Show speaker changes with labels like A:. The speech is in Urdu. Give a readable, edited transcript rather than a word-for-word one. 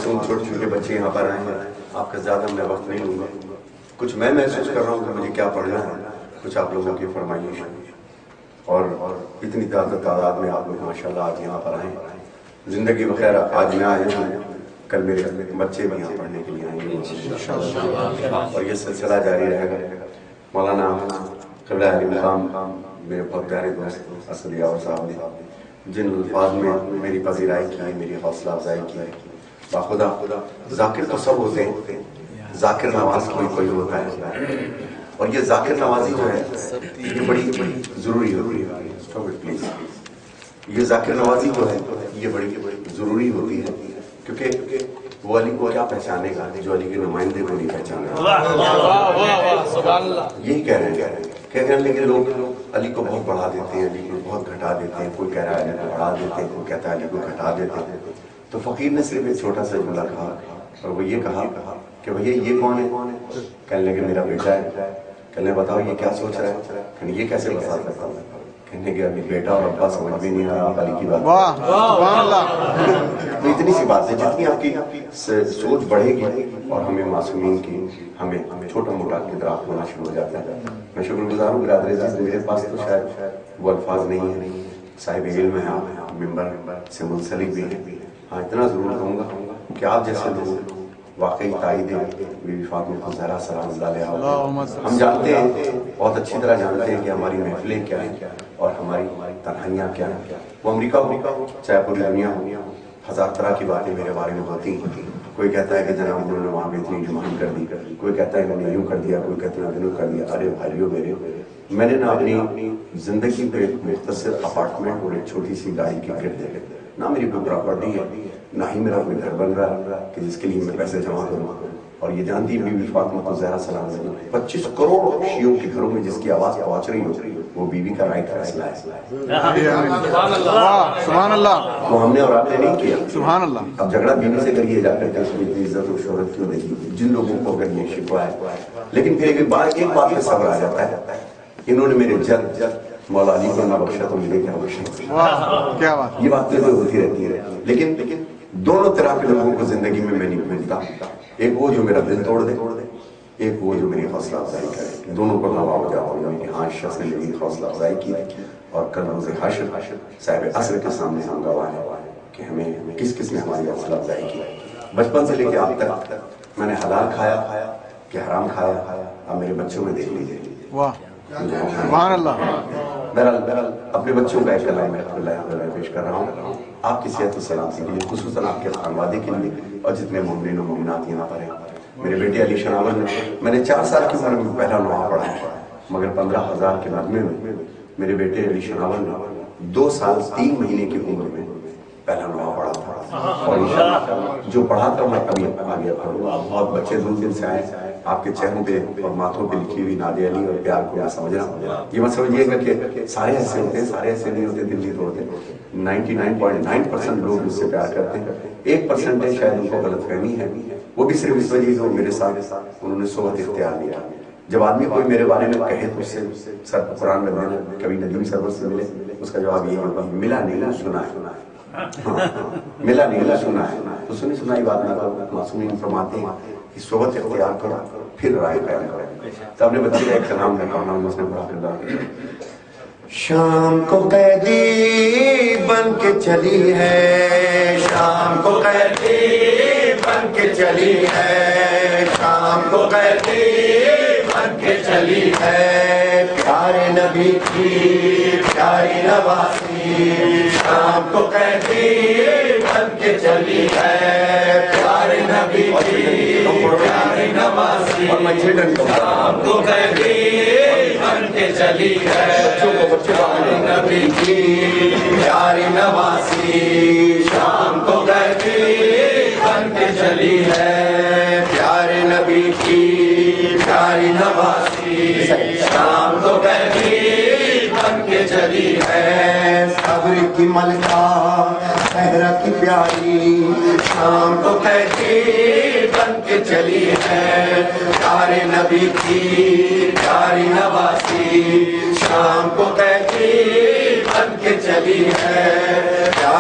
A: معصوم چھوٹے چھوٹے بچے یہاں پر آئے ہیں، آپ کا زیادہ میں وقت نہیں لوں گا. کچھ میں محسوس کر رہا ہوں کہ مجھے کیا پڑھنا ہے، کچھ آپ لوگوں کی فرمائش ہے. اور اتنی تعداد میں آپ لوگ ماشاء اللہ آج یہاں پر آئے. زندگی بخیر، آج میں آیا ہوں، کل میرے بچے بھی یہاں پڑھنے کے لیے آئیں گے اور یہ سلسلہ جاری رہے گا. مولانا قبلہ علی مقام میرے بہت پیارے دوست اسد یاور صاحب نے جن الفاظ میں میری پذیرائی کی، میری حوصلہ افزائی کی، باخدا ذاکر تو سب ہوتے ہیں، ذاکر نواز کوئی ہوتا ہے. اور یہ ذاکر نوازی جو ہے یہ بڑی ضروری ہوتی ہے. یہ ذاکر نوازی جو ہے یہ بڑی ضروری ہوتی ہے، کیونکہ وہ علی کو کیا پہچانے گا جو علی کے نمائندے کو نہیں پہچانے گا. یہی کہہ رہے ہیں لیکن لوگ علی کو بہت بڑھا دیتے ہیں، علی کو بہت گھٹا دیتے ہیں. کوئی کہہ رہا ہے علی کو بڑھا دیتے ہیں، کوئی کہتا ہے علی کو گھٹا دیتے ہیں. تو فقیر نے صرف ایک چھوٹا سا جملہ کہا اور وہ یہ کہا کہ بھئی یہ کون ہے؟ کہنے لگے میرا بیٹا ہے. کہنے بتاؤ یہ کیا سوچ رہا ہے؟ کہنے یہ کیسے بتا سکتا ہوں؟ کہنے کہ ابھی بیٹا اور ابا سمجھ بھی نہیں آیا، آپ علی کی بات. سبحان اللہ. تو اتنی سی بات ہے، جتنی آپ کی سوچ بڑھے گی اور ہمیں معصومین کی ہمیں چھوٹا موٹا ادراک ہونا شروع ہو جاتا ہے. میں شکر گزار ہوں برادر عزیز، میرے پاس تو شاید وہ الفاظ نہیں ہیں. صاحب علم ہے آپ، ممبر سے منسلک بھی ہیں. ہاں اتنا ضرور کہوں گا کہ آپ جیسے لوگ واقعی تائید ہیں بی بی فاطمہ الزہرا سلام اللہ علیہا. ہم جانتے ہیں، بہت اچھی طرح جانتے ہیں کہ ہماری محفلیں کیا ہیں اور ہماری تنہائیاں کیا ہیں. وہ امریکہ ہو چاہے پوری دنیا ہو، ہزار طرح کی باتیں میرے بارے میں ہوتی ہیں. کوئی کہتا ہے کہ جناب انہوں نے وہاں پہ اتنی ڈیمانڈ کر دی، کوئی کہتا ہے انہوں نے یوں کر دیا، کوئی کہتا ہے انہوں نے کر دیا. ارے بھائیو میرے، میں نے نہ اپنی زندگی پہ ایک مختصر اپارٹمنٹ اور ایک چھوٹی سی گاڑی کی گرد ہے، نہ میری کوئی پراپرٹی ہے، نہ ہی میرا کوئی گھر بن رہا ہے کہ جس کے لیے میں پیسے جمع کروں. اور یہ جانتی بی بی فاطمہ الزہرا سلام اللہ علیہا 25 کروڑ شیعوں کے گھروں میں جس کی آواز پہنچ رہی ہو، وہ بی بی کا رائٹ فیصلہ ہے.
B: سبحان اللہ.
A: تو ہم نے اور آپ نے نہیں کیا.
B: سبحان اللہ.
A: اب جھگڑا بیوی سے کریے جا کر کے اس میں اتنی عزت و شہرت کیوں نہیں، جن لوگوں کو اگر یہ شکوہ ہے. لیکن پھر ایک بات میں صبر آ جاتا ہے. انہوں نے میرے جد مولا علی کو نہ بخشا تو مجھے کیا بخشا.
B: کیا بات.
A: یہ باتیں تو ہوتی رہتی ہے. لیکن دونوں طرح کے لوگوں کو زندگی میں نہیں ملتا. ایک وہ جو میرا دل توڑ دے، ایک وہ جو میری حوصلہ افزائی کرے. دونوں پر گواہ ہو جاتا ہوں کہ ہاں شخص نے میری حوصلہ افزائی کی اور کل روز حشر صاحب عصر کے سامنے ہم گواہ ہیں کہ ہمیں کس کس نے ہماری حوصلہ افزائی کی. بچپن سے لے کے اب تک میں نے حلال کھایا کہ حرام کھایا، اب میرے بچوں میں دیکھ لیجیے.
B: واہ سبحان اللہ.
A: بہرحال اپنے بچوں کا ایک کلام میں پیش کر رہا ہوں آپ کی صحت و سلامتی کے لیے، خصوصاً آپ کے خانوادے کے لیے اور جتنے مومنین و مومنات یہاں پر ہیں. میرے بیٹے علی شناول نے، میں نے 4 سال کی عمر میں پہلا نوحہ پڑھا، مگر 15,000 کے نغمے میں میرے بیٹے علی شناول نے 2 سال 3 مہینے کی عمر میں پہلا نوحہ پڑھا تھا. اور انشاءاللہ جو پڑھا تھا میں ابھی آگے پڑھوں گا. بہت بچے دور دن سے آئے، آپ کے چہروں پہ اور ماتھوں پہ لکھی ہوئی ناد علی اور پیار کو میں سمجھ رہا ہوں. یہ مت سمجھیے گا کہ سارے ایسے ہوتے ہیں، سارے ایسے نہیں ہوتے، دل نہیں توڑتے. 99.9% لوگ مجھ سے پیار کرتے ہیں. 1% شاید ان کو غلط فہمی ہے، وہ بھی صرف اس وجہ سے میرے ساتھ انہوں نے صحبت اختیار لیا. جب آدمی کوئی میرے بارے میں کہے تو اس سے سر پر قرآن رکھ دینا. کبھی ندیم سرور سے ملے، اس کا جواب یہ ہوگا ملا نہیں سنا ہے. ملا نہیں سنا ہے تو سنی سنائی بات نہ کرو. معصومین فرماتے ہیں کہ صحبت اختیار کرو پھر رائے قائم کرو. تو اپنے بچے کا ایک کلام میں کہنا ہوں، اس نے بڑا کردار. شام کو قیدی بن کے چلی ہے، شام کو قیدی بن کے چلی ہے، شام کو قیدی بن کے چلی ہے، پیارے نبی کی پیاری نواسی. شام کو قیدی بن کے چلی ہے، پیارے نبی کی پیاری نواسی. شام کو قیدی بن کے چلی ہے، پیارے نبی کی پیاری نواسی. شام کو قیدی بن کے چلی ہے، پیارے نبی کی پیاری نواسی. شام کو قیدی بن کے چلی ہے، صبر کی ملکہ صحرا کی پیاری. شام کو قیدی بن کے چلی ہے، پیارے نبی کی پیاری نواسی. شام کو قیدی بن کے چلی ہے،